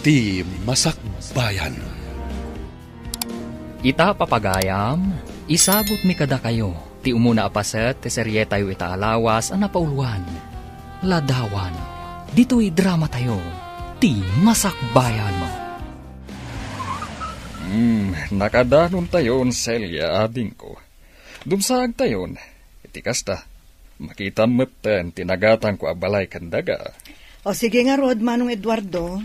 Ti Masakbayan. Ita papagayam, isabot mi kada kayo, ti umuna apaset, ti serye tayo itaalawas, ang napauluan. Ladawan, dito'y drama tayo, ti Masakbayan mo. Nakadanon tayon, Celia, ading ko. Dumsag tayon, iti kasta, makita mo't tinagatan ko abalay kandaga. O sige nga, Rod, Manong Eduardo.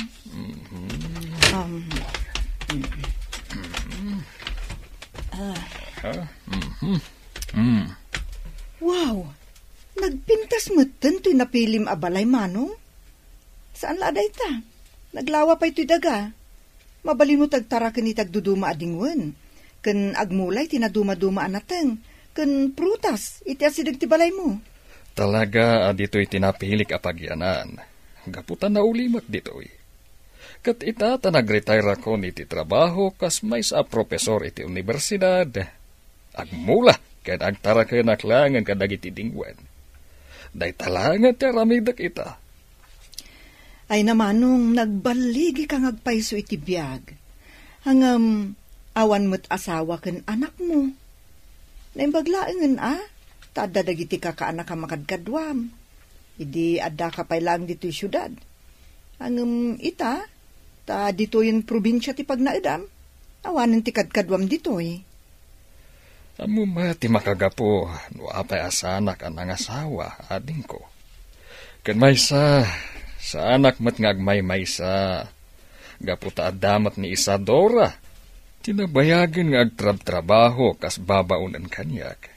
Wow, nagpintas mo to'y napilim abalay, Manong. Saan laday ta? Naglawa pa ito'y daga. Mabali mo tagtara kani tagduduma adingwen. Ken agmulay tinaduma-duma anateng. Ken prutas, iti asidag ti balay mo. Talaga dito'y tinapilik apagyanan. Gaputan na ulimak dito'y. Kat ita nag-retire ako ni ti trabaho kas may sa profesor iti universidad. Agmula, kaya nagtara kayo naklangan kadag iti dingwen. Day talangan ti ramidak ita. Ay namanong nagbaligi kang agpaiso iti biyag. Hangam awan mo't asawa ken anak mo. Naimbaglaengen tadadag iti kakaanak ka makadkadwam. Idi adda ka pay lang dito'y syudad. Hangam ita, ta dito yung probinsya ti pagnaedam. Awanin ti kadkadwam dito'y. Amo ti makagapo, no apay asanak ang nangasawa, ading ko. Ken may sa anak mat ngagmay-maysa. Gaputa adamat ni Isadora. Tinabayagan nga agtrab-trabaho kas babaunan kanyak.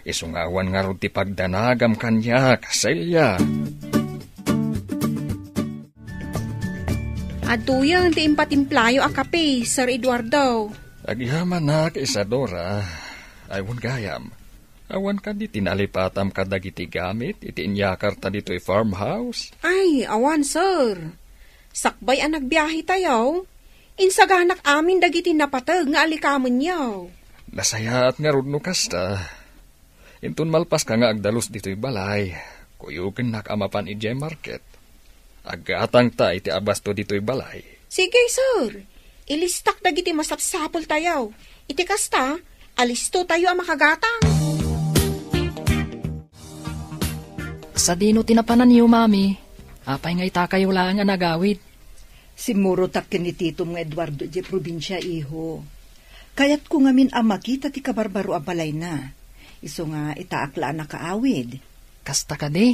Isungawan nga ron ti pagdanagam kanyak, Celia. Aduyang ti impatimplayo a kape, Sir Eduardo. Agihaman na kay Isadora. Aywan gayam. Awan ka di tinalipatam kadag iti gamit, iti inyakar ta dito'y farmhouse. Ay, awan, sir. Sakbay ang nagbiyahe tayo. Insaganak amin dagiti napatag nga alikaman yaw. Nasayaat nga rudno kasta. Intun malpas ka nga agdalos dito'y balay. Kuyugan nakamapan ije market. Agatang ta iti abasto dito'y balay. Sige, sir. Ilistak dagiti masapsapol tayo. Iti kasta, alisto tayo ang makagatang. Sa dino tinapanan niyo, mami. Apay nga ita kayo lang nga nagawid. Simuro tak kinitito mga Eduardo di probinsya, iho. Kayat ko ngamin makita ti kabarbaro abalay na. Iso nga itaakla na kaawid. Kasta ka di.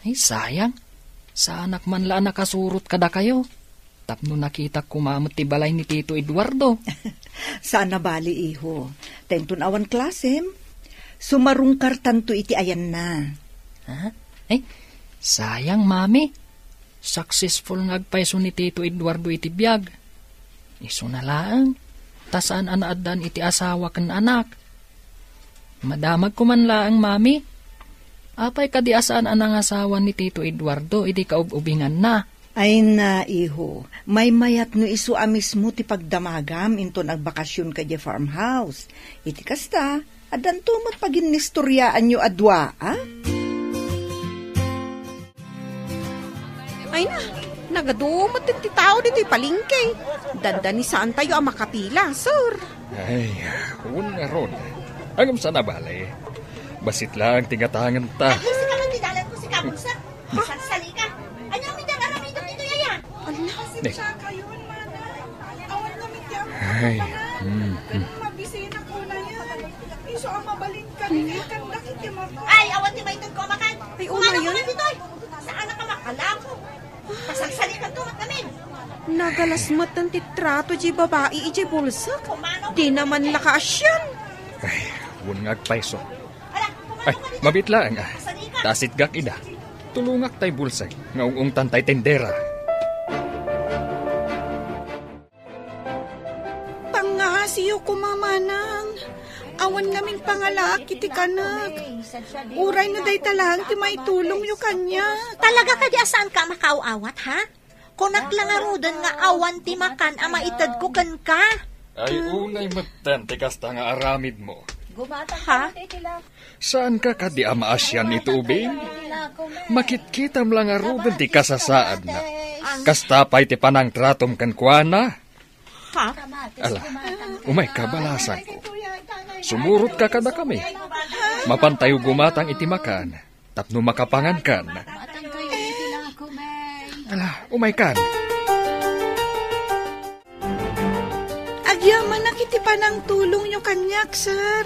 Ay, sayang. Sa anak man la nakasurot kada kayo. Tapno nakita kumamot ti balay ni Tito Eduardo. Sana bali, iho. Tenton awan klasem. Sumarungkar tanto iti ayan na. Ha? Ay, sayang, mami. Successful ngagpaiso ni Tito Eduardo iti biyag. Iso na lang. Tasaan anaadan iti asawa kan anak. Madamag ko man laang, mami. Apay kadiasaan anang asawa ni Tito Eduardo, idi kaububingan na. Ay na, iho. May mayat no iso amis mo ti pagdamagam into nagbakasyon ka di farmhouse. Iti kasta, adan tumot pagin nistoryaan nyo adwa, Ay na, nagadumot din ti tao dito'y palingke. Dandani saan tayo ang makapila, sir? Ay, huwag nga ron. Hanggang sa nabalay. Basit lang tingatangan ta. Nag-isip ka lang didalan ko si Kabulsa. Sagsali ka. Ano ang midang aramito dito yaya? Allah. Siya kayo, mana. Awan namin tiyan. Ay, Mabisina ko na yan. Iso ang mabalin ka. Kan dakit yung Ay, awan ti maitag ko makan. Ay, una Kumano yun? ko na dito. Saan na ka makalako? Pasagsali ka tumat namin. Nagalasmat ng titrato di babae iji bulsak. Kumano? Di naman lakaasyan. ay, huwag nga agpaiso. Ala, Ay, kumano ka dito? mabitlaan nga. Sali ka. Tasit gak ida. Tulungak tay bulsay. Ngaung tantay tendera. Pangasiyo ko, mamanang. Awan namin pangalaki ti kanak. Uray na day talang ti may tulong yu kanya. Talaga ka di asaan ka makaawat, ha? Kunak lang arudan nga awan ti makan ama itad ko kan ka. Ay, unay matan, tikas ta nga aramid mo. Ha? Saan ka di amaasyan ito, ubing? Makitkitam lang arudan ti kasasaad na. Kastapay ti panang tratom kan kuana. Ha? Ala, umay kabalasan ko. Sumurot ka kada kami. Mapantayo gumatang itimakan. Tapno makapangan kan. Ala, umay kan. Agyaman na kiti pa ng tulong yung kanyak, sir.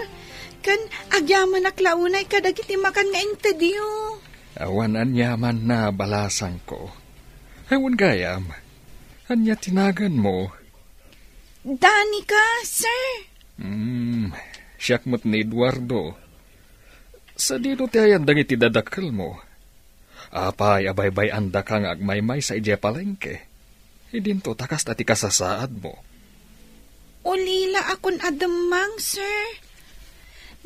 Kan agyaman na klaunay kadagiti makan nga intedyo. Awan anyaman na balasan ko. Ewan gayam. Anya tinagan mo. Danica, sir. Siyak mo't ni Eduardo. Sa dito tayan dangiti dadakkel mo. Apay abay-bay anda kang agmaymay sa ije palengke. Idinto takas dati kasasaad mo. Ulila akon adamang, sir.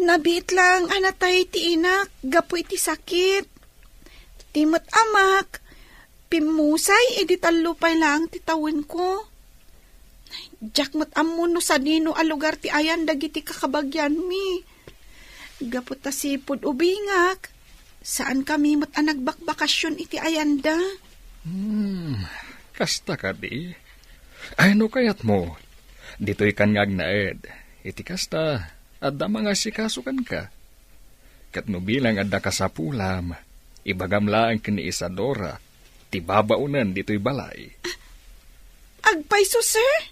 Nabit lang anatay ti inak, gapu iti sakit. Timot amak, pimusay edi talupay lang titawan ko. Jack mat amuno sa nino a lugar ti ayan dagiti kakabagyan mi. Gapu ta sipod ubingak, saan kami mat nagbakbakasyon iti ayanda? Kasta ka di. Ay no kayat mo. Dito'y kanyag na ed. Iti kasta, adda mga sikasukan ka. Katno bilang adda ka sa pulam, ibagamlaan kini Isadora, ti babaunan dito'y balay. Agpayso, sir?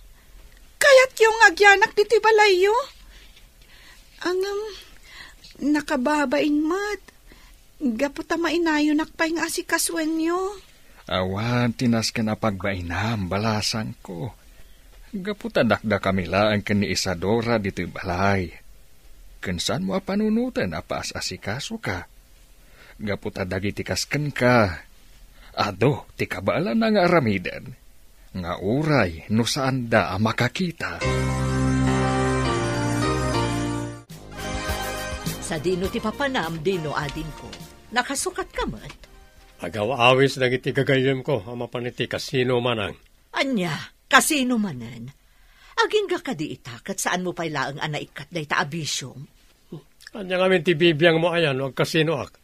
Kayat yung agyanak dito'y balay yo? Ang, nakababain mat. Gaputa mainayo nakpay nga asikaswen nyo. Awan, tinas ka na pagbainam, balasan ko. Gaputa dakda kami lang kani Isadora dito'y balay. Kansan mo panunutan apas asikaso ka. Gaputa dagiti kasken ka. Ado, ti kabala na nga aramidan. Nga uray no saan da makakita. Sa dino ti papanam, dino adin ko. Nakasukat ka man? Agaw-awis dagiti gagayem ko, ama paniti kasino manang. Anya, kasino manan? Aging ga kadi itakat saan mo pay laang anaikat day ta abisyong? Anya ngamin ti bibiyang mo ayan, wag kasino ak.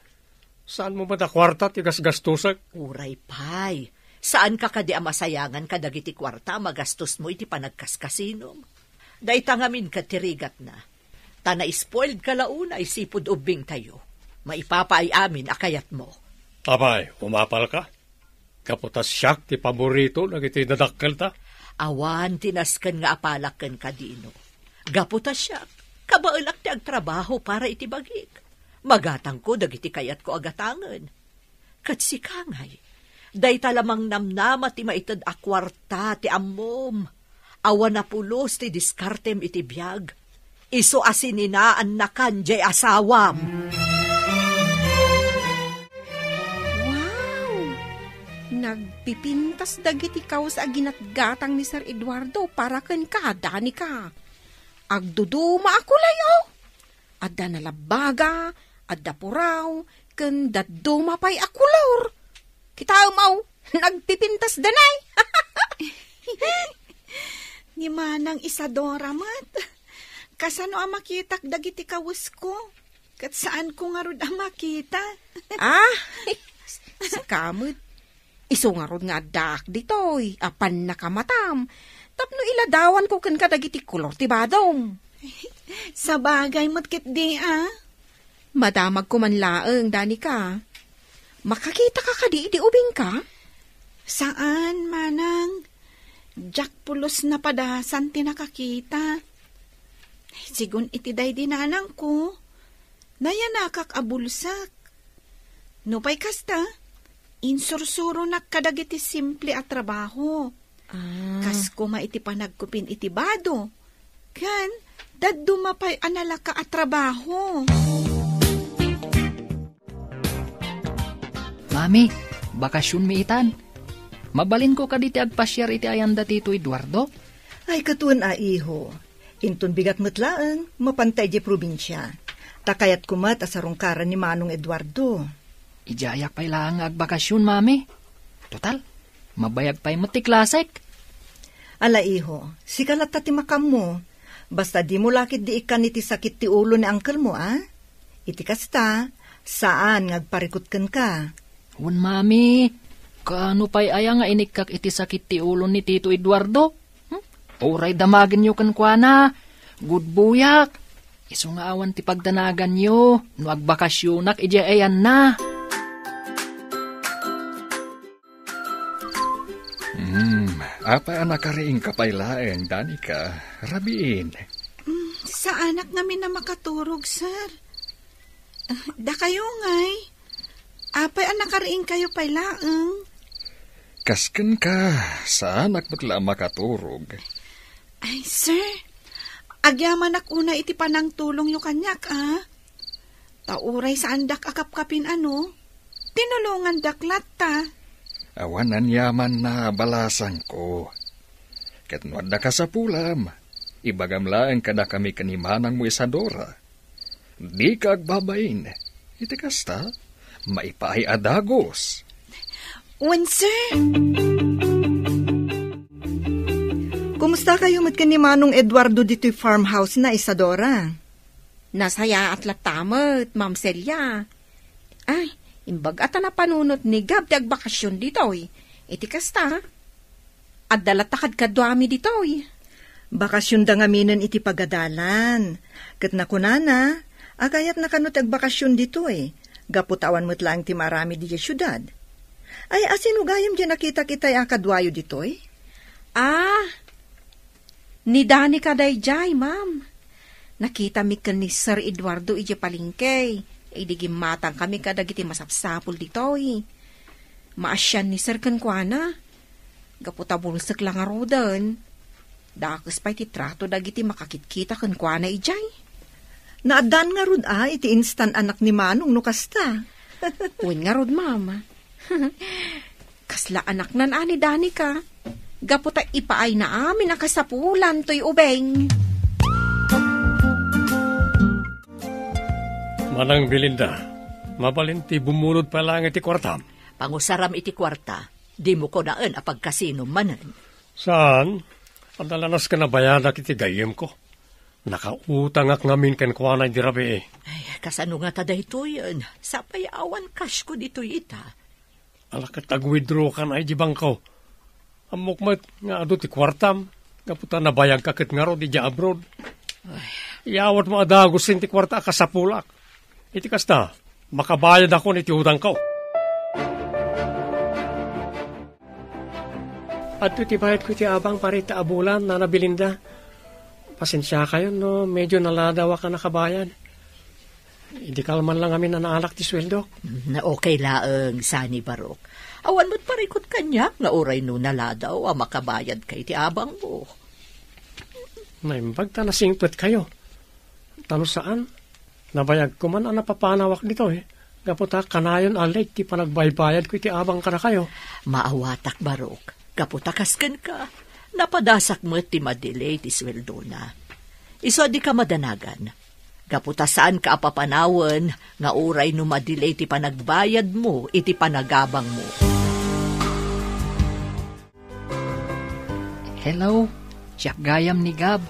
Saan mo ba ta kwarta ti gasgastusak? Uray pay. Saan ka kadi amasayangan kadagiti kwarta magastos mo iti panagkaskasinom? Day tangamin katirigat na. Tana spoiled kalauna isipod ubing tayo. Maipapaay amin akayat mo. Abay, umapal ka. Kaputas siyak ti paborito nagiti dadakkel ta. Awan tinasken nga apalaken kadino. Gaputas siyak. Kabaelak ti agtrabaho para iti bagik. Magatang ko dagiti kayat ko agatangen. Kat si Kangay. Day talamang namnama ti maitad akwarta ti ammom. Awan na pulos ti diskartem iti biyag. Iso asininaan na kanjay asawam. Wow! Nagpipintas dagiti kaos aginatgatang ni Sir Eduardo para ken ka, Danica. Agduduma ako layo. Adda nalabaga, adda puraw, ken daduma pay akulor. Kita umaw, nagpipintas danay. Ni manang Isadora mat. Kasano ang makitak dagiti kawus ko? Kat saan ko nga rod ang makita? Si kamot. Iso nga rod nga dak ditoy. Apan nakamatam. Tapno iladawan ko ken kadagiti kulor ti badong. Sa bagay matkit di Madamag ko man laeng, Danica. Makakita ka kadi di ubing ka? Saan, manang? Jack pulos na padasan ti nakakita. Sigun iti day dinanang ko. Nayanakak abulsak. Nupay kasta, insursuro nakadagiti simple at trabaho. Kas kuma iti panagkupin iti bado. Kan, dadumapay analaka at trabaho. Mami, bakasyon mi itan. Mabalin ko kaditi agpasyar iti ayanda tito Eduardo. Ay katun iho. Intun bigat metlaeng, mapantay di probinsya. Takayat kumat asarungkaran ni Manong Eduardo. Ijayak pa'y lang agbakasyon, mami. Total, mabayag pa'y matiklasek. Ala iho, si kalata ti makam mo. Basta di mo lakit di ikan iti sakit ti ulo ni angkel mo, Iti kasta, saan ngagparikot ken ka? Hun, mami. Kaano pa'y aya nga inikak iti sakit ti ulo ni Tito Eduardo? Oray damagin nyo kan kwa na. Good buyak. Iso nga awan ti pagdanagan nyo. No agbakasyonak, ije ayan na. Apa anak kariing kapaylaeng, Danica? Rabiin. Sa anak namin na makaturog, sir. Da kayo ngay. Apay anak kariing kayo paylaeng. Kasken ka, sa anak batla makaturog. Ay, sir. Agyaman una iti panang tulong yung kanyak, Tauray sa andak akap-kapin tinulungan daklat ta. Awanan yaman na balasan ko. Katnuad da ka sa pulam, ibagamlaan kada kami kanimanang mo Isadora. Di ka agbabain, iti kasta, maipaay adagos. Wen, sir. Kumusta kayo mat ni Manong Eduardo dito'y farmhouse na, Isadora? Nasaya at latamot, Ma'am Celia. Ay, imbag ata na panunot ni Gab ti agbakasyon dito'y. Iti kasta. At dalatakad kadwami dito'y. Bakasyon da ngaminan iti pagadalan. Kat nakunana, agayat na kanot agbakasyon dito'y. Gaputawan mo't lang ti marami di syudad. Ay, asinugayam dyan nakita kita'y akadwayo dito'y? Ni Danica dayjay, ma'am. Nakita mi kan ni Sir Eduardo ije palingkay. Idigim matang kami kadagiti masapsapul ditoy. Maasyan ni Sir kankwana. Gaputabulsek lang arudan. Dakes pa'y titrato dagiti makakitkita kankwana ijay. Naadan nga rod iti instant anak ni Manong no kasta. Uwin nga rod, ma'am. Kasla anak nan ani Danica. Gaputa ipaay na amin nakasapulan to'y ubeng. Manang Belinda, mabalinti bumunod pa lang iti kwartam. Pangusaram iti kwarta, di mo ko naan apag kasino manan. Saan? Ang dalanas ka na bayadak iti gayem ko. Nakautangak ngamin ken kuanay di rabi Ay, kasano nga tada ito yun? Sapay awan cash ko dito ita. Alakat tag-withdraw ka na iti bangko. Amukmat nga ado ti kwartam. Kaputa nabayag kakit nga ro di abroad. Iawat mo adagos ti kwarta kasapulak. Iti kasta, makabayad ako niti utang ko. At iti bayad ko ti abang parita abulan na Belinda. Pasensya kayo no, medyo naladawa ka nakabayad. Hindi kalman lang amin na naalak ti sweldo. Na okay laeng, Sani Barok. Awan mo't parikot kanya, nga oray no naladaw, makabayad kay ti abang mo. Naimbag ta nasingpet kayo. Tano saan? Nabayag ko man ang napapanawak dito Gaputa kanayon alig ti panagbaybayad ko iti abang ka na kayo. Maawatak, Barok. Gaputa kasken ka. Napadasak mo ti madelay ti sweldo na. Iso di ka madanagan. Gaputa saan ka apapanawan nga oray no madelay ti panagbayad mo iti panagabang mo. Hello, siyak gayam ni Gab.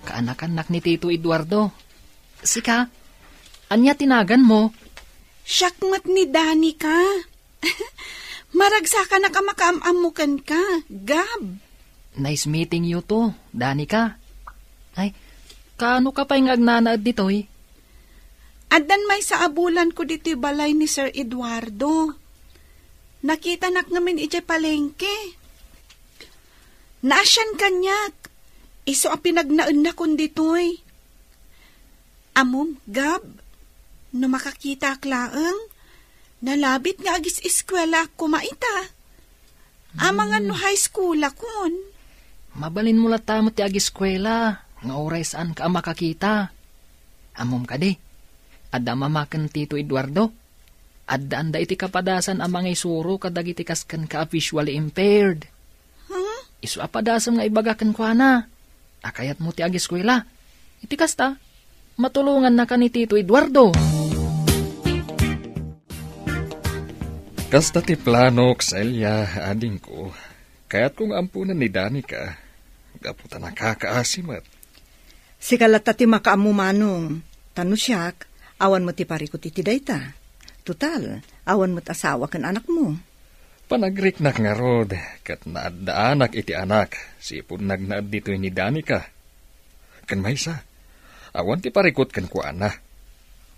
Kaanak-anak ni Tito Eduardo. Sika, anya tinagan mo? Siyak mat ni Danica. Maragsa ka na kamakaamamukan ka, Gab. Nice meeting you to, Danica. Ay, kaano ka pa'y ngagnanaad dito'y? Adan may sa abulan ko dito'y balay ni Sir Eduardo. Nakita nak ngamin ije palengke. Naasyan kanyak. Iso ang pinagnaan na kun dito'y. Amom, Gab, no makakita klaang, nalabit nga agis eskwela kumaita. Amangan no high school akon. Mabalin mo latamo ti agiskwela, nga oray saan ka makakita. Amom ka di, adda mamakan Tito Eduardo. Adda anda iti kapadasan amang isuro kadagiti kaskan ka visually impaired. Isu apadasan nga ibagakan kwa na. Akayat mo ti agiskwela. Iti kasta, matulungan na ka ni Tito Eduardo. Kasta ti plano, Celia, ading ko. Kaya't kung ampunan ni Danica, gaputa nakakaasimat. Si kalata ti makaamu Manong. Tano siyak, awan mo ti parikot iti dayta. Tutal, awan mo't asawa kan anak mo. Panagrik-nak nga rod, kat naadaanak iti anak, sipod nagnaad dito ni Danica. Kan maysa, awan ti parikot kan kuana.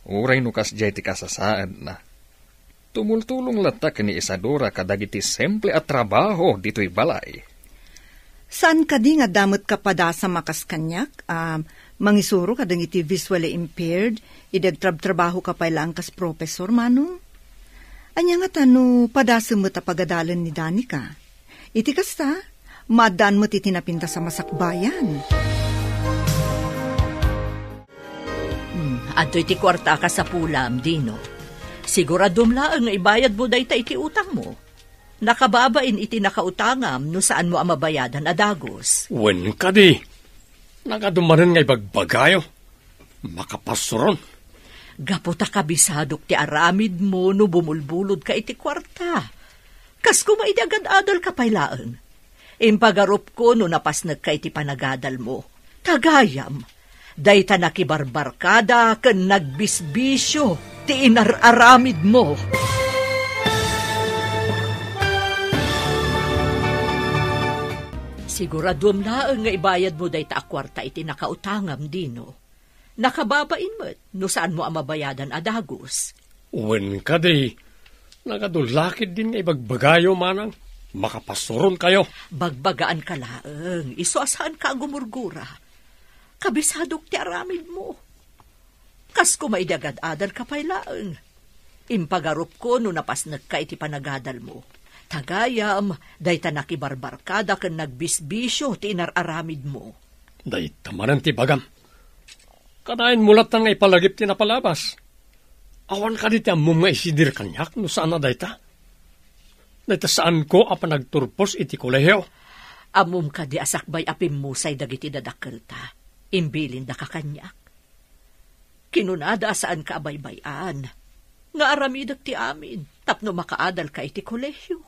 Uray nukas jay ti kasasaad na. Tumultulong latak ni Isadora kadagiti simple at trabaho dito'y balay. Saan ka di nga damot ka pada sa makas kanyak? Mangisuro ka iti visually impaired, idagtrab-trabaho ka pa ilang kas professor, manong? Anya nga tano, padasa mo tapagadalan ni Danica. Iti kasta, madaan mo titinapinta sa masakbayan. Ato iti kwarta ka sa pulam, Dino. Siguradom laang nga ibayad mo dahi iti utang mo. Nakababain iti nakautangam no saan mo amabayadan adagos. Wen ka di. Nakadumanan nga ibagbagayo. Makapasuron. Gaputa kabisadok ti aramid mo no bumulbulod ka iti kwarta. Kas kumaidagad-adal ka pailaan. Impagarup ko no napasnag ka iti panagadal mo. Tagayam. Dayta nakibarbarkada ken nagbisbisyo ti inararamid mo. Siguradom laang nga ibayad mo dayta akwarta iti nakautangam, Dino. Nakababain mo't no saan mo amabayadan adagos. Wen ka di. Nakadulakid din nga ibagbagayo, manang. Makapasuron kayo. Bagbagaan ka laang. Iso asahan ka gumurgura. Kabisadok ti aramid mo. Kas kumaidagad-adal ka pailaan. Impagarup ko no napasnag ka iti panagadal mo. Tagayam, dayta nakibarbarkada ken nagbisbisyo ti inararamid mo. Dayta manan ti bagam. Kanain mulat nga ipalagip ti napalabas. Awan ka di ti amum nga isidir kanyak no saan na dayta. Dayta saan ko apa nagturpos iti kolehiyo. Amum ka di asakbay apim musay dagiti dadakkel ta. Imbilin da ka kanyak. Kinunada saan ka abaybayan. Nga aramidak ti amin, tapno makaadal ka iti kolehiyo.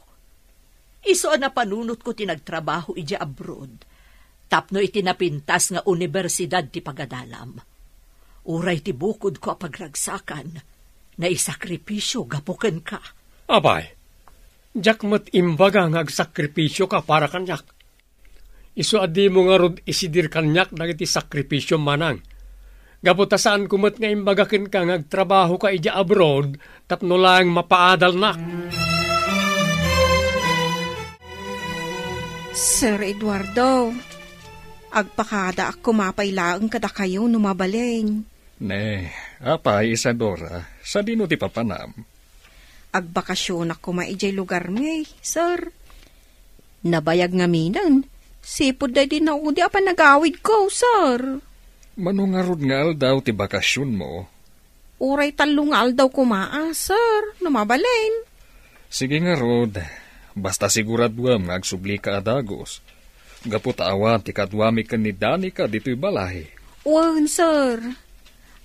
Iso na panunot ko tinagtrabaho iti abroad. Tapno iti napintas nga universidad ti pagadalam. Uray ti bukod ko apagragsakan, na isakripisyo gapuken ka. Abay, jak mat imbaga nga agsakripisyo ka para kanyak. Iso adi mo nga rod isidir kanyak dagiti sakripisyo manang. Gaputa saan kumat nga imbagakin ka ngagtrabaho ka iti abroad, tapno lang mapaadal na. Sir Eduardo, agpakada ako mapailaang kada kayo numabaleng. Ne, apay Isadora, sa dino ti papanam. Agbakasyon ako maijay lugar may, sir. Nabayag nga minan, sipod da din na udi apa nagawid ko, sir. Manungarod nga aldaw ti bakasyon mo. Uray talong aldaw kumaa, sir, numabaleng. Sige nga rod, basta siguraduam nga agsubli ka adagos. Gaputawan ti kadwami ka ni Danica dito'y balay. Wan, sir.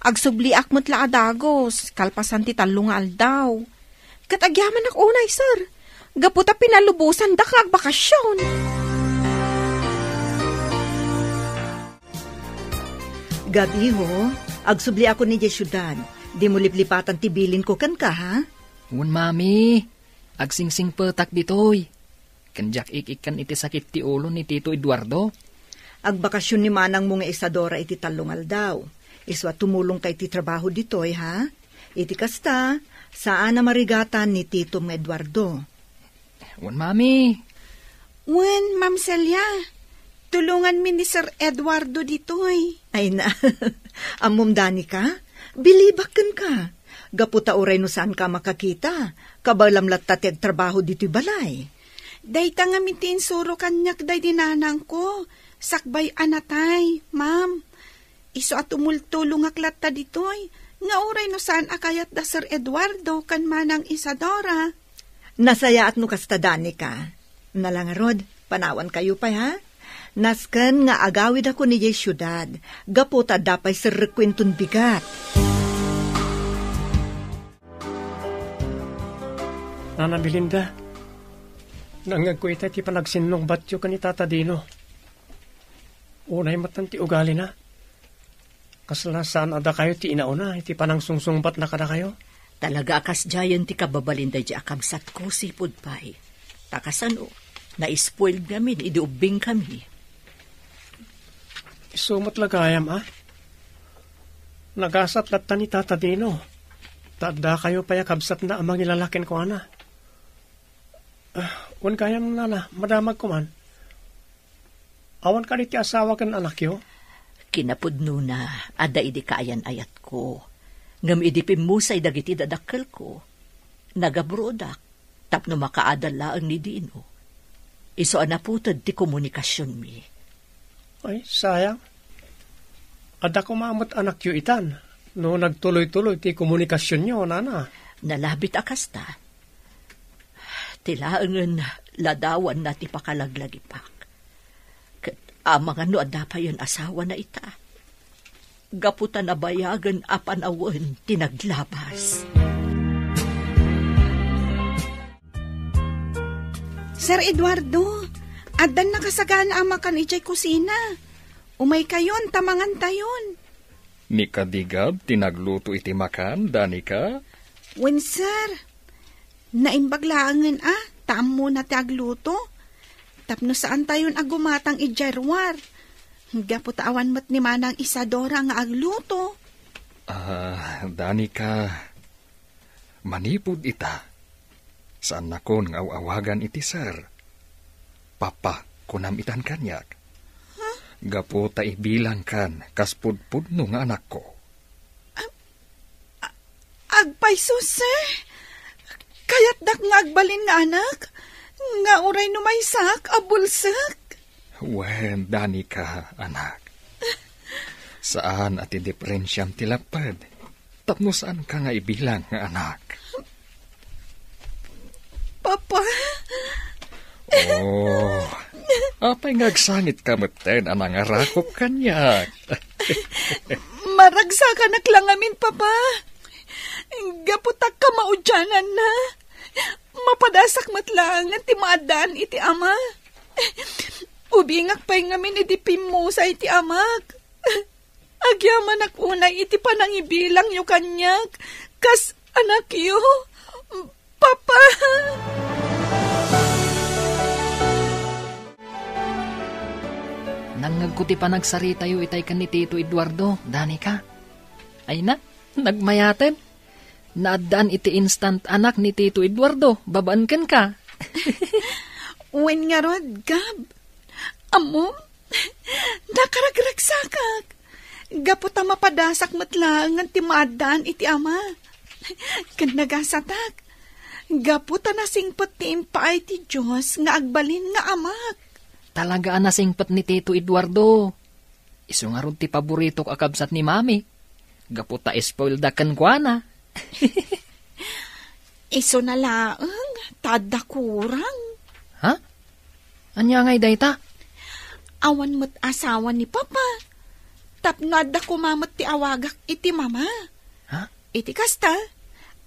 Agsubli akmat la adagos, kalpasan ti talong aldaw. Katagyaman ak unay, sir. Gaputa pinalubusan da kag bakasyon. Gabi ho, agsubli ako ni Jesyudad. Di mo liplipatan tibilin ko kan ka, ha? Un mami, agsingsing petak ditoy. Kanjak ikikan iti sakit ti ulo ni Tito Eduardo. Agbakasyon ni manang mo nga Isadora iti talungal daw. Iswa tumulong kay ti trabaho ditoy, ha? Iti kasta, saan na marigatan ni Tito Eduardo? Un mami. Wen, Ma'am Celia, tulungan mi ni Sir Eduardo ditoy. Ay na, amom Danica, bilibakan ka. Gaputa uray no saan ka makakita, kabalamlat tateg trabaho dito'y balay. Dayta nga mitin suro kanyak day dinanang ko, sakbay anatay, ma'am. Iso at umultulong aklat ta ditoy, nga uray no saan akayat da Sir Eduardo kan manang Isadora. Nasaya at no kasta Danica. Nalangarod, panawan kayo pa ha? Nasken nga agawid ako ni Jesyudad, gaputa dapay Sir Requintun bigat. Nana Belinda, nangagkuita ti panagsinlong batyo ka ni Tata Dino. Unay matan ti ugali na. Kaslasaan ada kayo ti inauna, iti panangsungsungbat na kada kayo. Talaga akas jayan ti kababalinday di akamsat ko sipod pa'y. Takasano, na-spoiled namin, idiubing kami. Isumat lagayam, Nagasat latta ni Tata Dino. Tada kayo paya kabsat na amang ilalakin ko, ana. Wan kayam nana, madamag ko man. Awan ka ti asawa kan anak yo? Kinapudno na, ada idi kaayan ayat ko. Ngam idi pimusay dagiti dadakkel ko. Nagabrodak, tapno makaadala ang ni Dino. Iso anaputad ti komunikasyon mi. Ay, sayang. Ada ko mamot anak yu itan. No nagtuloy-tuloy ti komunikasyon nyo, nana. Nalabit akasta. Tilaangan ladawan na ti pakalaglagipak. Kat amang ano ada pa yun asawa na ita. Gaputan na bayagan apan awan tinaglabas. Sir Eduardo, adan nakasagana ang makan ijay kusina. Umay kayon, tamangan tayon. Ni kadigab, tinagluto iti makan, Danica? Wen sir, naimbaglaangan tamo na ti agluto. Tapno saan tayon agumatang ijarwar. Gaputawan mat ni manang Isadora nga agluto. Danica, manipod ita. Saan na ko nga awagan iti sir? Papa, kunam itan kanyak. Gapo ta ibilang kan, kaspudpudno nga anak ko. Agpayso, sir. Kaya't dak nga agbalin nga anak. Nga uray numaysak, abulsak. Wen, Danica, anak. Saan at i-diferensyam tilapad? Tapno saan ka nga ibilang nga anak? Papa. Oh, apay ngagsangit ka maten anang arakop kanyak. Maragsakan lang amin, Papa. Gaputak ka maudyanan na. Mapadasak matlang at timadan iti ama. Ubingak pa'y ngamin iti pimusa iti amak. Agyaman akunay iti panangibilang yu kanyak. Kas anak yu, Papa. Nangagkuti pa nagsarita yu itay kan ni Tito Eduardo, Danica. Ay na, nagmayaten. Naadaan iti instant anak ni Tito Eduardo, babaan ken ka. Wen nga rod, Gab. Amo, nakaragragsakak. Gaputa mapadasak matlang ang timadaan iti ama. Kan nagasatak. Gaputa nasingpot ti impaay ti Diyos nga agbalin nga amak. Talaga nasingpot ni Tito Eduardo. Isu nga ron ti paborito kakabsat ni Mami. Gaputa spoiled dakan kwa na. Iso na laang, tada kurang. Ha? Anya ngay dayta? Awan mo't asawa ni Papa. Tapno adda kumamot ti awagak iti mama. Ha? Iti kasta,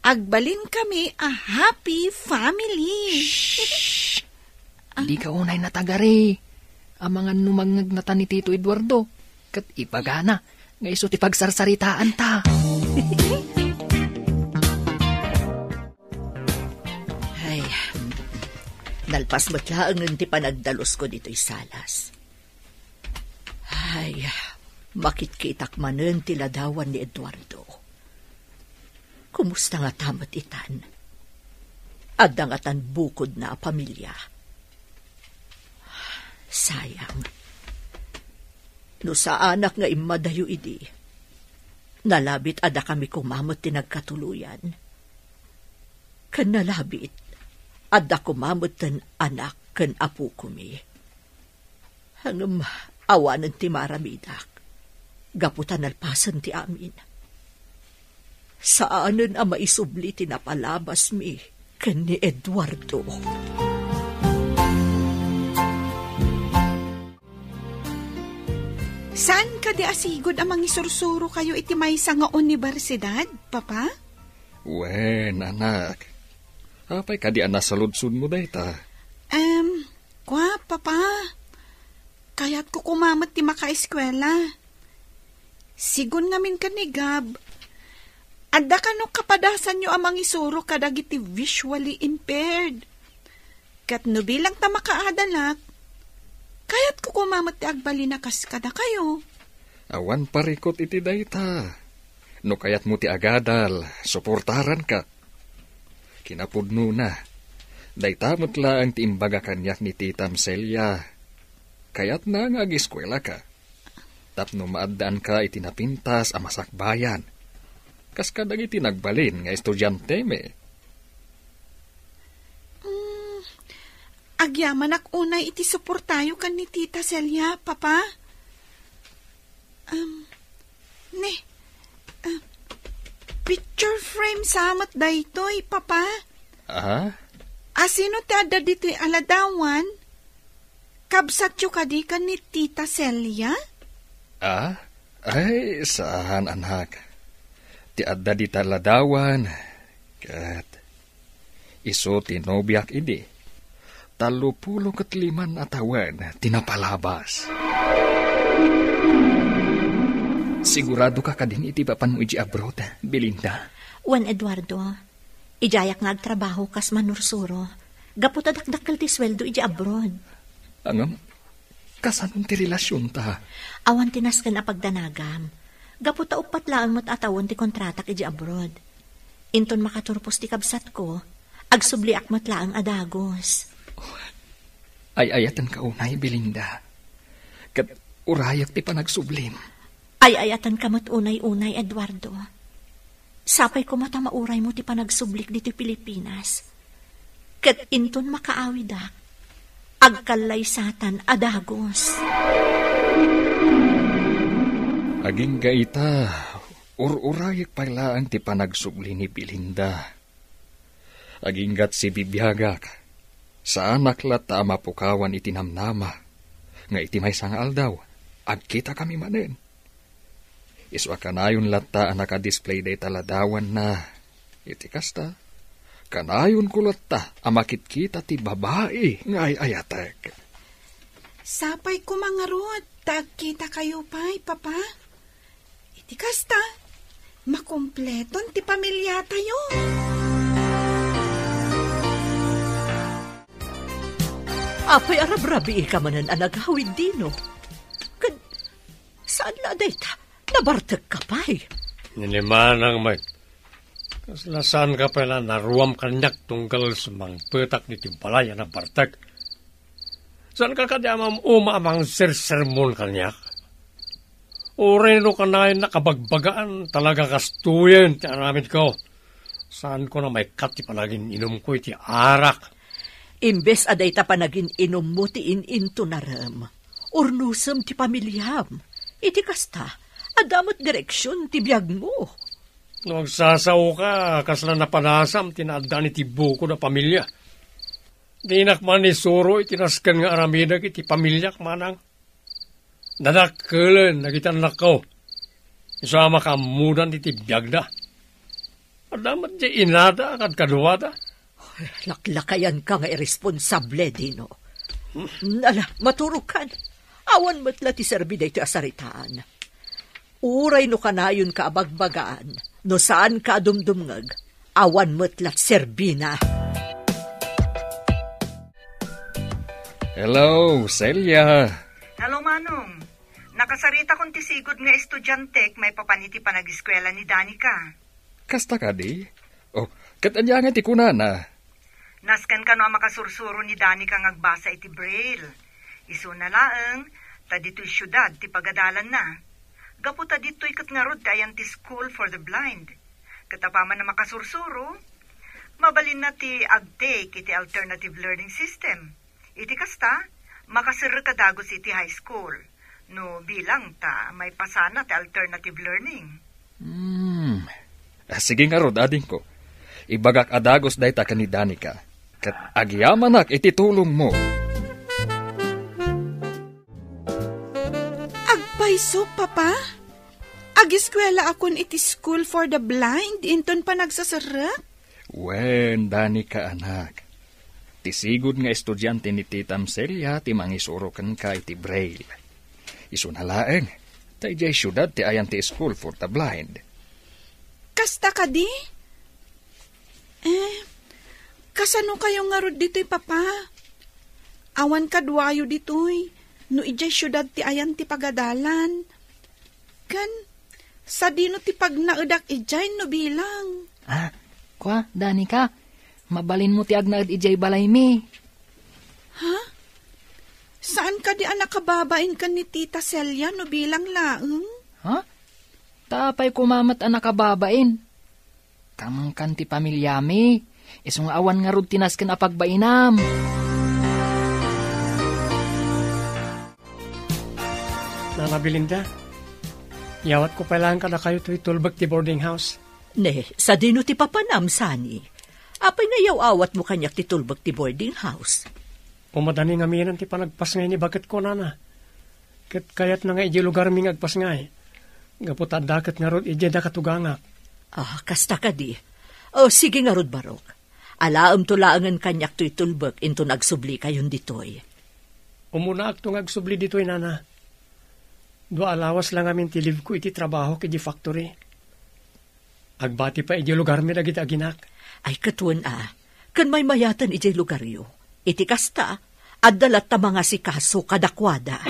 agbalin kami a happy family. Di ka unay natagari. Ang mga numangag na ta ni Tito Eduardo. Kat ipagana, nga iso ti pagsarsaritaan ta. Ay, nalpas matlaang ti panagdalos ko dito'y salas. Ay, makitkitak manen ti ladawan ni Eduardo. Kumusta nga tamat itan? Adangatan bukod na pamilya. Sayang. No sa anak nga imadayo idi, nalabit ada kami kumamot ti nagkatuluyan. Kan nalabit, ada kumamot ten anak ken apu kumi. Hangam awanan ti maramidak, gaputan alpasan ti amin. Saanan ang maisubli ti napalabas mi ken ni Eduardo. Saan ka di asigod amang isursuro kayo iti maysa nga universidad, Papa? Wen, anak. Apay ka di nasaludsud mo dayta? Kwa, Papa. Kaya't ko kumamat ti makaeskwela. Sigun ngamin ka ni Gab. Adda ka no kapadasan nyo amang isuro kadag iti visually impaired. Kat no bilang ta makaadanak, kayat ko kumamat ti agbalinakas kada kayo. Awan parikot iti dayta. No kayat mo ti agadal, suportaran ka. Kinapudno na. Dayta mutla ang ti imbaga kanyak ni Tita Celia. Kayat na nga agiskwela ka. Tapno maadaan ka iti napintas a masakbayan. Kas kadag iti nagbalin nga estudyante me. Agyaman ak unay iti suportayo kan ni Tita Celia, Papa. Picture frame samat daytoy, Papa. Asino ti adda dito'y aladawan? Kabsat yu kadi kan ni Tita Celia? Ay, saan anak? Ti adda di taladawan. Kat, iso tinobyak idi. 35 atawan tinapalabas. Sigurado ka kadin iti papan mo iti abroad, Belinda? Juan Eduardo, ijayak nga agtrabaho kas manursuro. Gaputa dakdakkel ti sweldo iti abroad. Angam, kasanong ti relasyon ta? Awan tinasken a pagdanagam. Gaputa upat lang mo't atawon ti kontratak iti abroad. Inton makaturpos ti kabsat ko, agsubli akmat laang adagos. Ay ayatan ka unay, Belinda. Kat urayak ti panagsublim. Ay ayatan ka mat unay-unay, Eduardo. Sapay ko mata mauray mo ti panagsublik dito Pilipinas. Kat inton makaawidak, agkalay satan adagos. Aging gaita, ururayak pala ti panagsubli ni Belinda. Aging gat si bibiyagak. Sa anak lata mapukawan iti namnama, nga iti may sangal daw, agkita kami manen. Iswa kanayon lata nakadisplay day taladawan na, iti kasta, kanayon ko lata amakit kita ti babae nga ay ayatek. Sapay ko mga rod, tagkita kayo pa'y, Papa. Iti kasta, makumpleton ti pamilya tayo. Apay arabrabi ka manan anagawid dino. Kan, saan la dayta? Nabartag ka pa'y. Nilimanang may. Kaslasan ka pala naruam kanyak tunggal sa mga petak ni Timpalaya na bartag. Saan ka kadamam amang sermon kanyak? Ureno ka na nakabagbagaan talaga kastuyan ti aramid ko. Saan ko na may kati palagin inom ko iti arak. Imbes aday ta pa naging inom mo ti in-into na ram. Urnusam ti pamilyam. Iti kasta, adamot direksyon ti biyag mo. Nagsasaw ka, kasla napanasam, tinaadaan iti buko na pamilya. Dinak man ni Suro, itinaskan nga aramidag iti pamilyak manang. Nadakkelan, nagitan nakaw. Isama ka mudan iti biyag na. Adamot di inada, kad kaduwada. Laklakayan ka nga irresponsable, Dino. Nala, maturukan. Awan matla ti serbi iti asaritaan. Uray no kanayon ka abagbagaan, no saan ka dumdumngag, awan matlat serbi na. Hello, Celia. Hello, Manong. Nakasarita kong tisigod nga estudyante may papaniti pa nag-eskwela ni Danica. Kasta ka di? Oh, katanya nga ti kunana. Naskan ka no makasursuro ni Danica ngagbasa iti Braille. Isu na laeng, ta dito'y syudad ti pagadalan na. Gaputa dito'y katngarod ayan ti School for the Blind. Katapaman na makasursuro, mabalin na ti agtake iti alternative learning system. Iti kasta, makasir kadagos iti high school. No bilang ta may pasana ti alternative learning. Sige nga rod, ading ko. Ibagak adagos day ta ni Danica. Kat agyamanak iti tulong mo. Agpaiso, Papa? Agiskwela akon iti School for the Blind, inton pa nagsasarak? Wen, Danica anak. Tisigod nga estudyante ni Tita Celia ti mangisuro ka iti Braille. Isu na laeng, ta ijay syudad ti ayan ti School for the Blind. Kasta ka di? Kasano kayo nga rod dito'y, Papa? Awan kadwayo ditoy, no ijay syudad ti ayan ti pagadalan. Kan, sa dino ti pagnaudak ijay no bilang. Kwa, Danica, mabalin mo ti agnaad ijay balay mi. Ha? Saan ka di anak kababain ka ni Tita Celia no bilang laeng? Ha? Tapay kumamat anak kababain. Kamang kan ti pamilya mi. Isong awan nga rod tinasken a pagbainam. Nana Belinda, yawat ko pailangan ka na kayo to itulbag ti boarding house. Ne, sa dino ti papanam, Sani. Apay nga yaw-awat mo kanyak ti tulbag ti boarding house. Pumadani nga minan ti panagpas ngay ni bagat ko, Nana. Kayat na nga iji lugar mi ngagpas ngay. Gaputan dakat nga rod iji da katugangak. Kasta ka di. Sige nga rod, Barok. Alaam tulaangan kanyak to itulbag into nagsubli kayon ditoy. Umuna akto nagsubli ditoy, Nana. Dua alawas lang amin ti live ko iti trabaho kiti factory. Agbati pa iti lugar mi dagiti aginak. Ay katuan kan may mayatan iti lugar yo. Iti kasta, at dalat ta mga sikaso kadakwada.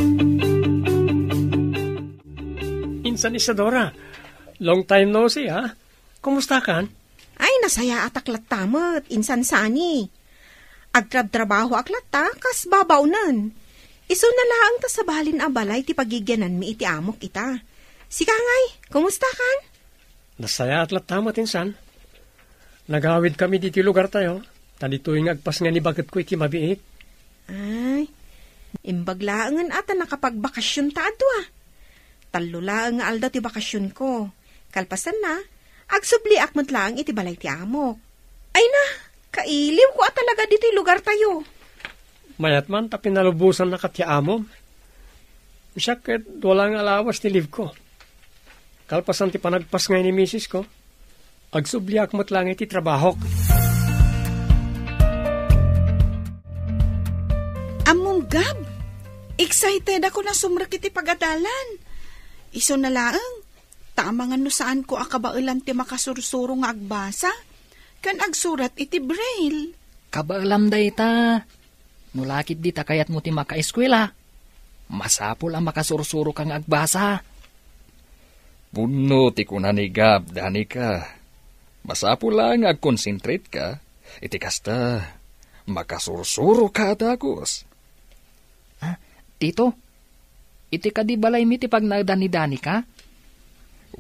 Insan Isadora, long time no see ha? Kumusta kan? Ay, nasaya at aklat tamot, insan Sani. Agtrab-trabaho aklat ta, kas babaunan. Iso na lang ta sa balin a balay ti pagigyanan mi iti amok kita. Sika ngay, kumusta kan? Nasaya atlat tamot, insan. Nagawid kami diti lugar tayo. Talitoy ngagpas nga ni bagat ko iti mabiit. Ay, imbaglaangan ata nakapagbakasyon ta adwa. Talulaang nga alda ti bakasyon ko. Kalpasan na, agsubli akmat lang iti balay ti amok. Ay na, kailiw ko talaga dito lugar tayo. Mayat man, tapinalubusan na katyaamom. Siyakit, walang alawas ni liv ko. Kalpasan ti panagpas ngay ni misis ko. Agsubli akmat lang iti trabaho. Among Gab, excited ako na sumrak iti pagadalan. Iso na laeng, tama nga no saan ko akabailan ti makasursuro nga agbasa, kan agsurat iti braille. Kabailam day ta. Nulakit di ta kayat mo ti makaeskwela. Masapol ang makasursuro kang agbasa. Puno ti kunanigab, Danica. Masapol lang agkonsentrate ka. Iti kasta, makasursuro ka dagos. Tito, iti ka di balay mi ti pagnagdan ni Danica?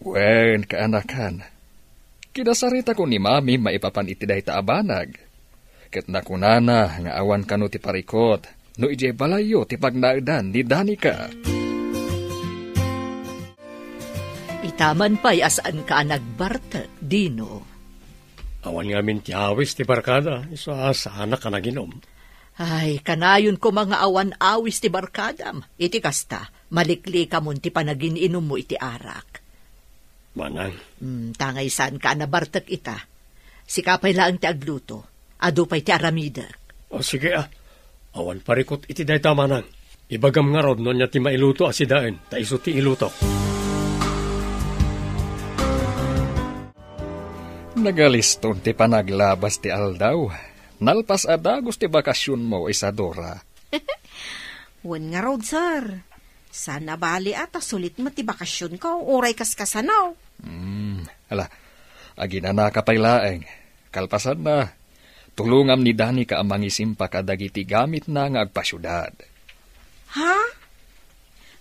Wen, kaanakan. Kinasarita ko ni Mami maipapan iti day taabanag. Ket nakunana nga awan kano ti parikot, no ije balayo ti pagnagdan ni Danica. Itaman pa'y asaan ka nagbarta, Dino. Awan nga min ti awis ti barkada, iso asana ka naginom. Ay, kanayon ko mga awan awis ti barkadam. Iti kasta, malikli ka mo ti panagininom mo iti arak. Manang. Tangay saan ka nabartak ita. Sikapay lang ti agluto. Ado pa'y ti aramidak. Sige awan parikot iti day tamanang. Ibagam nga rod no niya ti mailuto asidain, ta iso ti ilutok. Nagaliston ti panaglabas ti aldaw. Nalpas adagos ti bakasyon mo, Isadora. Wan nga rod, sir. Sana bali ata sulit mo ti bakasyon ko, uray kaskasanaw. Agina na kapaylaeng. Kalpasan na. Tulungam ni Danica ang mangisimpa kadagiti gamit na nga agpasyudad. Ha?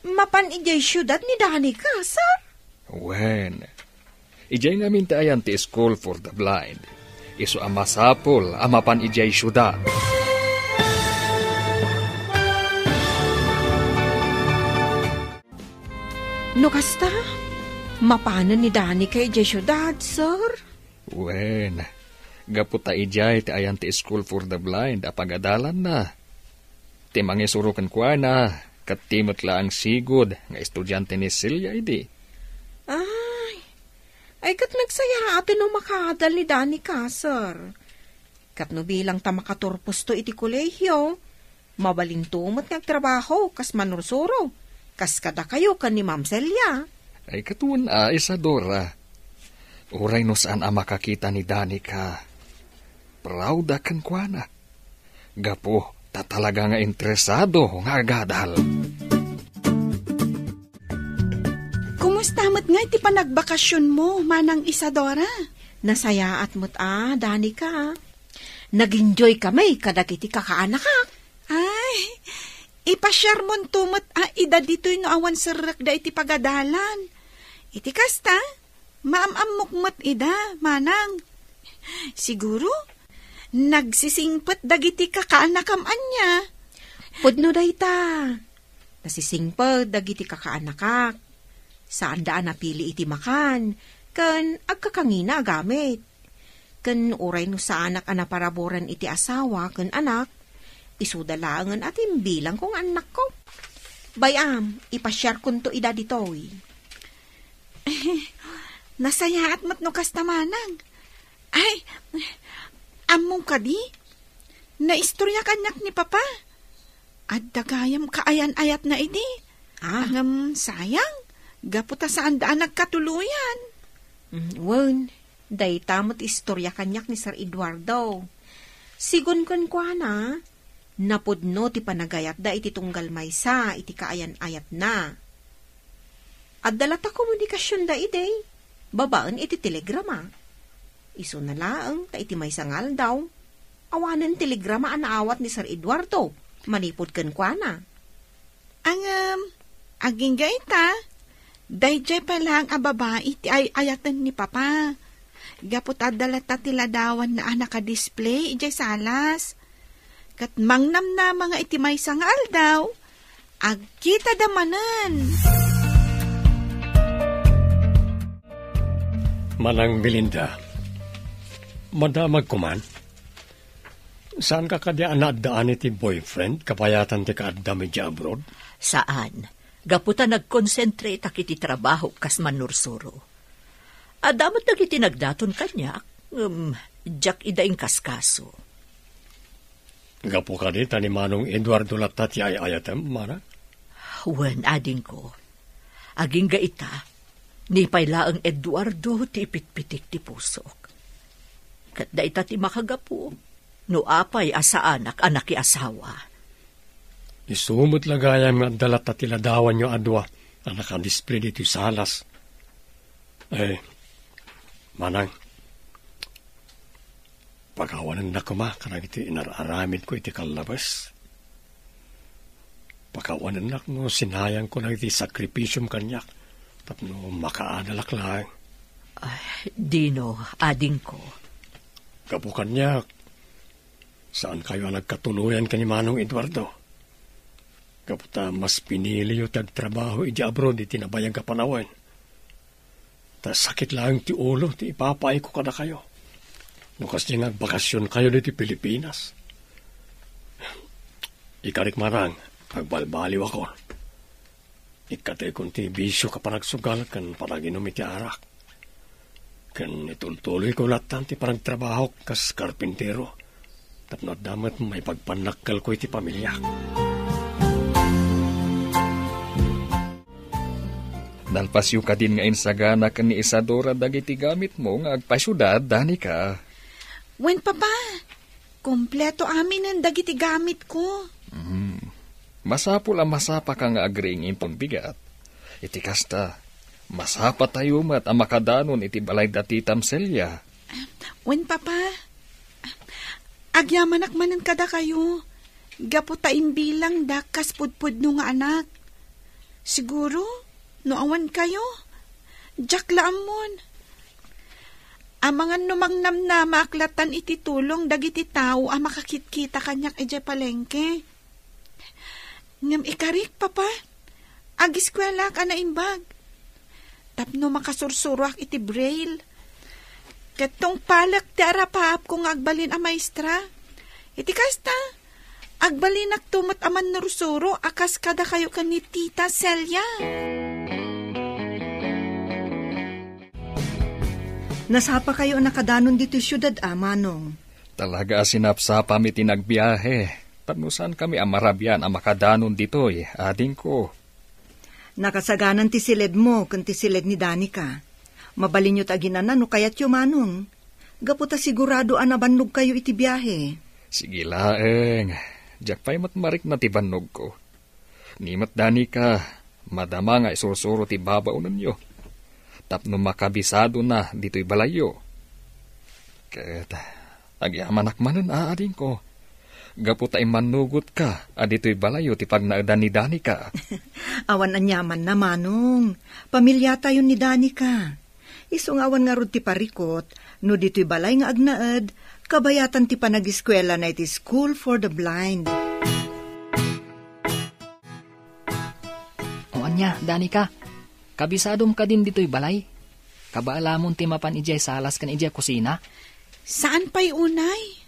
Mapan ijay syudad ni Danica, sir? Wen. Ijay nga mintayan ti School for the Blind. Iso ang masapol, amapan ijay syudad. No kasta? Mapanan ni Danica ijay syudad, sir? Wen. Gaputa ijay ti ayan ti School for the Blind apagadalan na. Ti mangisurukan kwa na, katimot la ang sigod nga estudyante ni Celia idi. Ay kat nagsaya atin no makadal ni Danica, sir. Kat no bilang ta makaturpos to iti kolehyo, mabalintumot ngagtrabaho, kas manursuro, kas kada kayo kan ni Ma'am Celia. Ay katuan Isadora. Uray no saan ang makakita ni Danica. Proud akan kwa na. Gapo, Ta talaga nga interesado nga agadal. Kumusta mo't nga iti panagbakasyon mo, Manang Isadora? Nasayaat mo't Danica. Nag-enjoy kami kadagiti kakaanak ka. Ay, ipashare mo tumot ida dito'y no awan sarak da iti pagadalan. Iti kasta, maamamukmat ida, Manang. Siguro, nagsisingpet dagiti kakaanakam anya. Pudno dayta. Nasisingpet dagiti kakaanakak. Saan daan napili iti makan, kan agkakangina gamit. Kan uray no sa anak anaparaboran iti asawa, kan anak, isudalangan at imbilang kong anak ko. Bayam, ipasyar kun to ida ditoy. Nasaya at matno kasta, Manang. Ay, among kadi, naistorya kanyak ni Papa. At dagayam kaayan-ayat na idi. Angam sayang, gaputa saan daan nagkatuluyan. Wen, day tamot istorya kanyak ni Sir Eduardo. Sigun kun kwa na, napudno ti panagayat da iti tunggal maysa, iti kaayan-ayat na. At dalata komunikasyon da ide, babaan iti telegrama. Iso na laang, ta iti maysa ngal daw. Awanan telegrama anaawat ni Sir Eduardo, manipod kan kwa na. Aging gaita, dayjay pa lang babae iti ayatan ni Papa. Gapot adalata tiladawan na naka-display ijay salas. Kat mangnam na mga iti may sangal daw, agkita damanan. Manang Belinda, madamag kuman, saan ka kadya anadaan iti boyfriend, kapayatan ti kaadda medya abroad? Saan? Gaputa nag-concentrate akiti trabaho kas manursuro. Adamat nagiti nagdaton kanyak, jak idaing kaskaso. Gapu ka di, tani Manong Eduardo latat ay ayatem, Mana? Wen, ading ko. Aging gaita, ni paylaang Eduardo ti ipitpitik ti pusok. Kat daita ti makagapu, no apay asa anak i asawa. Isumot lagayam nga dalat at tiladawan nyo adwa na nakadisplay dito salas. Manang, pagkawanan na kuma, kanang iti inararamid ko iti kalabas. Pagkawanan na no, sinayang ko na iti sakripisyum kanyak, tapno makaanalak lang. Dino, ading ko. Kapu kanyak, saan kayo nagkatuluyan ka ni Manong Eduardo? Kaputa mas pinili yung tagtrabaho iti abroad iti nabayang kapanawan. Ta sakit lang ti ulo, ti ipapay ko kada kayo. Nukas niya nagbakasyon kayo dito Pilipinas. Ikarik marang, agbalbaliw ako. Ikatay kong ti bisyo ka panagsugal kan panaginom iti arak. Kan itultuloy ko latan ti parang trabaho kas karpintero. Tapno damat may pagpanakal ko iti pamilya. Nalpasyo ka din nga insagana kan ni Isadora dagiti gamit mo nga agpasyudad, Danica. Wen, Papa, kompleto amin ang dagiti gamit ko. Masapul ang masapa ka nga agring impong bigat. Iti kasta, masapa tayo mat ang makadanon iti balay dati tamselya. Wen, Papa, agyamanak manan kada kayo. Gaputa imbilang dakas pudpud no nga anak. Siguro, no awan kayo, jak laamon. Amangan numangnam na maaklatan iti tulong dagiti tao ang makakitkita kanyak ejay palengke. Ngam ikarik, Papa, agiskwela ka na imbag. Tapno makasursuruak iti braille. Katong palak ti arapaap kung agbalin a maestra. Iti kasta, agbalinak tumot aman narsuro akas kada kayo ka ni Tita Celia. Nasapa kayo nakadanon dito syudad, Manong. Talaga sinapsapa mi tinagbiyahe. Panusan kami amarabyan ang makadanon ditoy, ading ko. Nakasaganan ti silid mo kan ti silid ni Danica. Mabalin nyo't aginanan no kayat yu, Manong. Gaputa sigurado anabannog kayo iti biyahe. Sige laeng. jak pa'y matmarik na ti bannog ko. Nimat Danica, madama nga isursuro ti babaw ninyo. Tapno makabisado na dito'y balayo. Ket, agyaman akmanan aading ko. Gapu tayo manugot ka, adito'y balayo ti pagnaadan ni Danica. Awan anyaman na, Manong. Pamilya tayo ni Danica. Isungawan nga rod ti parikot, no dito'y balay nga agnaad, kabayatan ti panag-eskwela na iti School for the Blind. O anya, Danica, kabisadom ka din dito'y balay. Kabaalamon ti mapan ijay salas kan ijay kusina. Saan pa'y unay?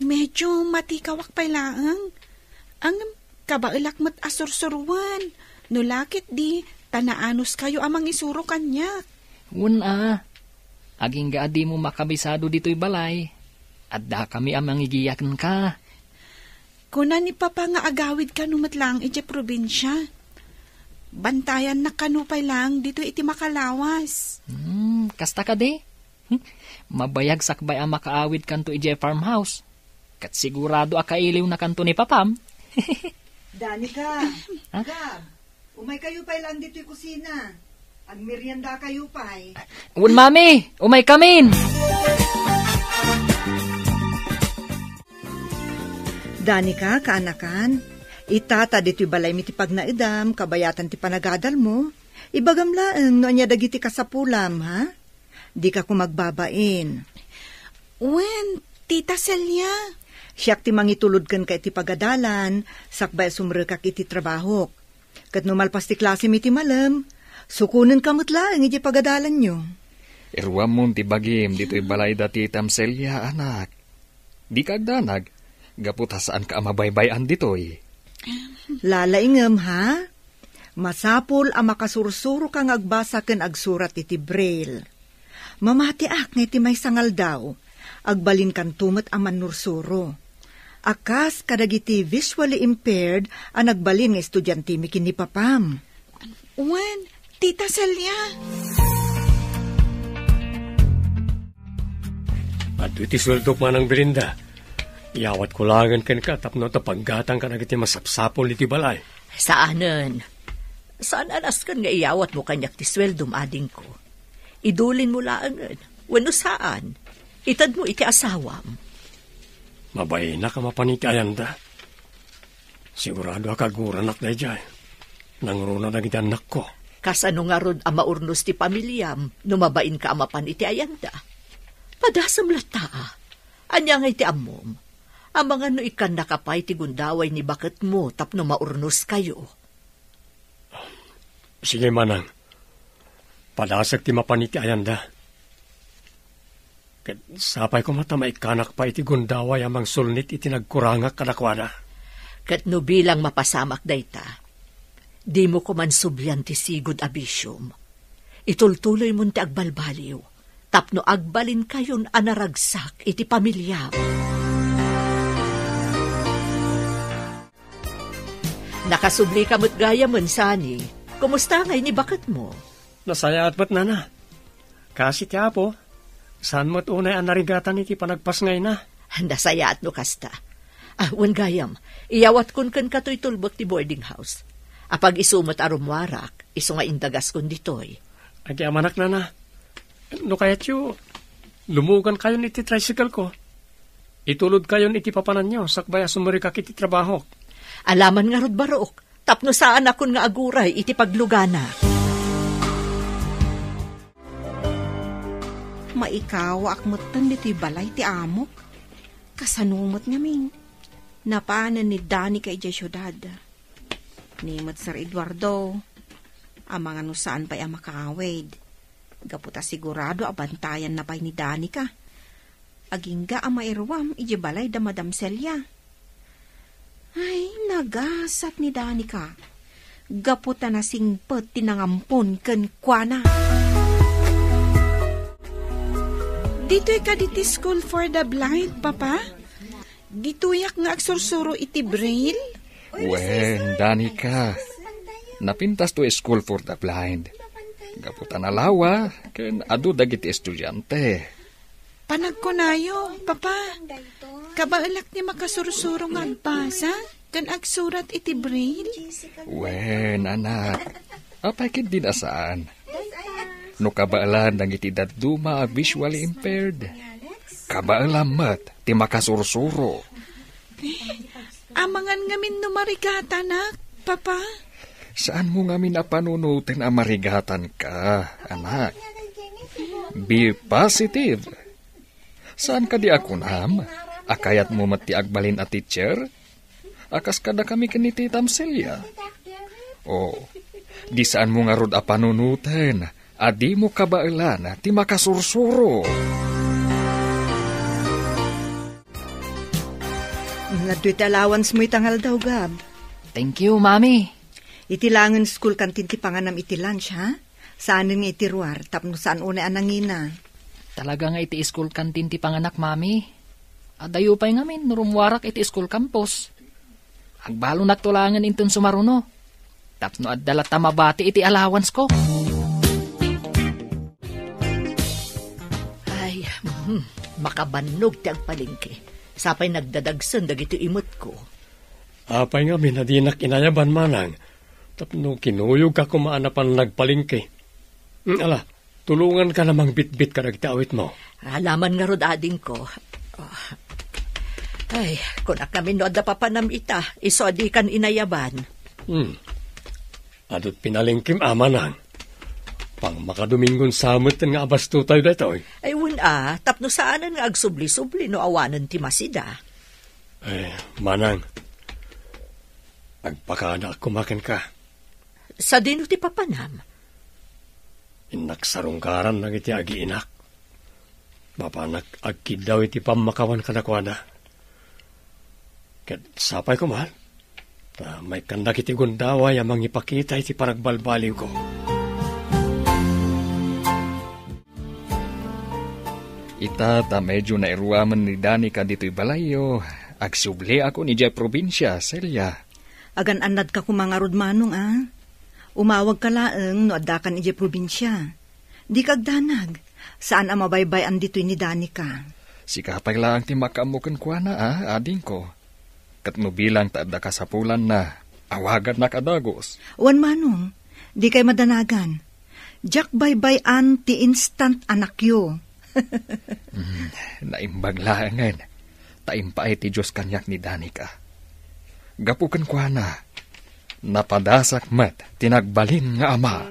Medyo matikawak pa'y laang. Ang kabailak mat asursuruan. No lakit di, tanaanos kayo amang isuro kanya. Una, aging gaadi mo makabisado dito'y balay. Adda kami amang igiyakan ka. Kuna ni Papa nga agawid ka numat lang iti probinsya. Bantayan na kanupay lang dito iti makalawas. Kasta ka de. Mabayag sakbay ang makaawid kanto iti farmhouse. Kat sigurado akailiw na kanto ni Papam. Danica, Gab, umay kayo pa'y lang dito'y kusina. Agmerienda kayo pa'y. Un mami, umay kamin! Danica, kaanakan, itata dito'y balay mi ti pagnaidam, kabayatan ti panagadal mo. Ibagamlaeng no anya dagiti kasapulam, ha? Di ka kumagbabain. Wen, Tita Celia. Siyak ti mangitulod kan ka iti pagadalan, sakbay sumrekak iti trabaho. Kat numalpas ti klase mi ti malam, sukunan kamot lang iti pagadalan nyo. Irwam mo ti bagim dito'y balay dati Tamselya, anak. Di ka agdanag, gaputasaan ka amabaybayan dito'y. Lalaingam, ha? Masapol ang makasursuro kang agbasa ken agsurat iti braille. Mamatiak nga iti may sangal daw, agbalin kan tumat ang manursuro. Akas kadagiti visually impaired ang nagbalin nga estudyante mi kin ni Papam. Wen, Tita Celia. At iti sweldo man ang Belinda. Iawat ko langan kan ka tapno tapaggatang ka nagiti masapsapol iti balay. Saanen? Saan anas kan nga iawat mo kanyak ti sweldo ading ko? Idulin mo laangan. Wano saan? Itad mo iti asawam. Mabay na ka mapanitayan da. Sigurado akaguranak na ijay. Nangruna na giti anak ko. Kasano nga ron ang maurnos ti pamilyam, numabain ka amapan iti ayanda. Padasam lata, anya nga iti amom. Ang mga no ikan nakapay ti gundaway ni bakit mo tapno maurnos kayo. Sige manang, padasag ti mapan iti ayanda. Ket sapay ko mata maikanak pa iti gundaway amang sulnit iti nagkurangak kadakwada. Ket no bilang mapasamak dayta, di mo ko man subyan ti sigud abisyum. Itultuloy mo ti agbalbaliw, tapno agbalin kayon anaragsak iti pamilya. Nakasubli ka mo't gaya man, Sani. Kumusta ngay ni bakit mo? Nasaya at ba't na? Kasi ti apo, saan mo't unay ang narigatan iti panagpas ngay na? Nasaya at no kasta. Wan gayam, iyawat kun kan kato'y tulbot ti boarding house. Apag isumot arumwarak, iso nga indagas kun ditoy. Agi amanak na. No kayat yu, lumugan kayon iti tricycle ko. Itulod kayon iti papanan nyo, sakbaya sumarikak iti trabaho. Alaman nga rod barok, tapno saan akon nga aguray iti paglugana. Maikawa akmutan diti balay ti amok. Kasanumot ngamin. Napaanan ni Dani kay Jay syudad. Nimot Sir Eduardo. Ang mga nusaan pa'y ang makaawid. Gaputa sigurado abantayan na pa'y ni Dani ka. Agingga ang mairwam iji balay da Madam Celia. Ay, nagasat ni Dani ka. Gaputa na singpet tinangampon ken kuana. Dito'y ka diti School for the Blind, Papa? Dito'yak nga agsursuro iti braille? Wen, Danica. Napintas to School for the Blind. Gaputa na lawa, ken adu dagiti estudyante. Panagkunayo, Papa. Kabaalak ni makasursuro nga agbasa, kan agsurat iti braille. Wen, anak. Apay kid din asaan. No kabaalan ng iti daduma visually impaired. Kabaalamat ti makasursuro. Amangan ngamin numarigata na, Papa. Saan mo ngamin napanunutin ang marigatan ka, anak? Be positive. Saan ka di ako nam? Akayat mo mati agbalin a teacher? Akas kada kami kiniti Tamsilya. O, di saan mo nga rod a panunutin? Adi mo kabailan ti makasursuro. Nadto'y allowance mo itangal daw, Gab. Thank you, Mami. Itilangan school kantin ti panganam iti lunch, ha? Saan nga iti ruar, tapno saan unay anangina. Talaga nga iti school canteen ti panganak, Mami. Adayo pa'y ngamin, nurumwarak iti school campus. Agbalo nagtulangan inton sumaruno. Tapno adala tamabati iti allowance ko. Ay, makabannog ti agpalingki. Sapay nagdadagsan dagiti imot ko. Apay nga minadinak inayaban manang. Tapno kinuyog ka kumaanapan nagpalingki. Ala, tulungan ka namang bit-bit ka nagtaawit mo. Alaman nga rod ading ko. Oh. Ay, kunak kami no da papanam ita, iso adi kan inayaban. Adot pinalingkim amanang. Pang makadumingon samot nga abasto tayo dito. Ay wala, tapno saanan nga agsubli-subli no awanan ti masida. Ay, manang. Agpakaanak kumakin ka. Sa dino ti papanam? Inaksarungkaran na iti agi-inak. Mapanak agkid daw iti pamakawan kanakwana. Ket sapay ko mahal. May kandak iti gundaway amang ipakita iti paragbalbaliw ko. Ita ta medyo nairuaman ni Danica dito'y balayo. Agsubli ako ni Jay Probinsya, Celia. Agan anad ka kumangarod manong, ah. Umawag ka laeng no adakan ni Jay Probinsya. Di kagdanag. Saan ang mabaybayan dito'y ni Danica? Sikapay lang ti makamukan kwa na, ading ko. Katno bilang taada ka sa pulan na. Awagan na kadagos. Wan manong, di kay madanagan. Jak baybayan ti instant anak yo. Naimbaglaangan. Taimpaay ti Diyos kanyak ni Danica. Gapukan kwa na. Napadasak mat tinagbalin nga ama.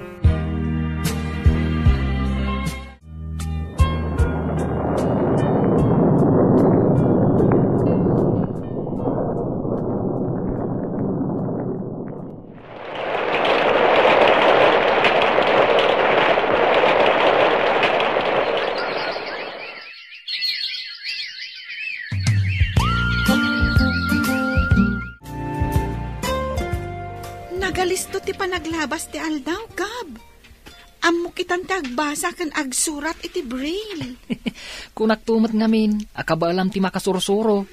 Nagalisto ti panaglabas ti aldaw, Gab. Amok itan ti agbasa kan agsurat iti braille. Kunak tumat ngamin, akabaalam ti makasursuro.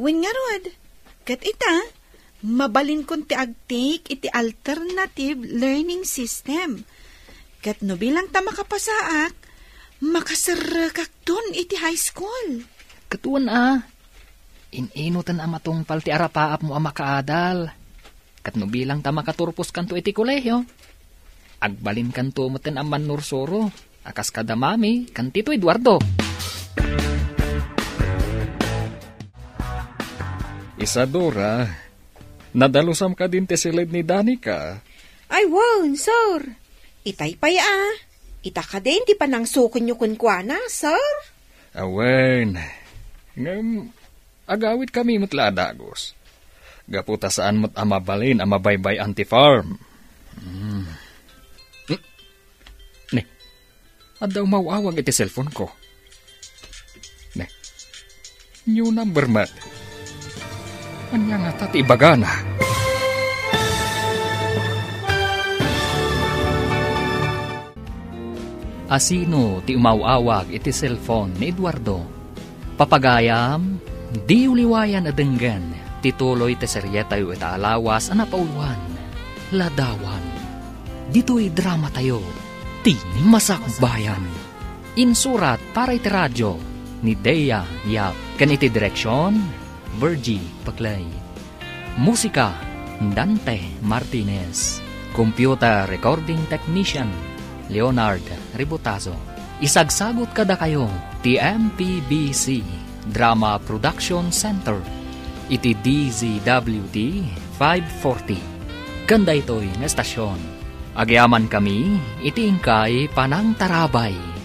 Wen nga rod, kat ita, mabalin kon ti agtik iti alternative learning system. Kat no bilang ta makapasaak, makasarrakak dun iti high school. Katuan ininutan amatong palti arapaap mo makaadal. Katno bilang ta makaturpos kanto iti kolehiyo. Agbalin kanto maten ang manursuro. Akas kada Mami, kantito Eduardo. Isadora, nadalusam ka din te silid ni Danica. Ay, wow, sir. Itay pay Ita ka din, di pa nang sukon nyo kunkwana, sir? Awen, ngam, agawit kami mutladagos. Gaputa saan mo't amabalin amabaybay anti-farm. Ne, adaw mawawag iti cellphone ko. Ne, new number mat. Anya nga tati bagana. Asino ti umawawag iti cellphone ni Eduardo. Papagayam, di uliwayan adenggan. Tituloy te serye tayo ita alawas anapauluan. Ladawan. Dito'y drama tayo. Tini Masak Bayan. Insurat para iti radyo ni Dea Yap. Ken iti direksyon, Virgie Paclay. Musika, Dante Martinez. Computer Recording Technician, Leonard Ributazo. Isagsagot kada kayo, TMPBC Drama Production Center. Iti DZWT 540. Ganda ito'y na estasyon. Agyaman kami, iti ingkay panang tarabay.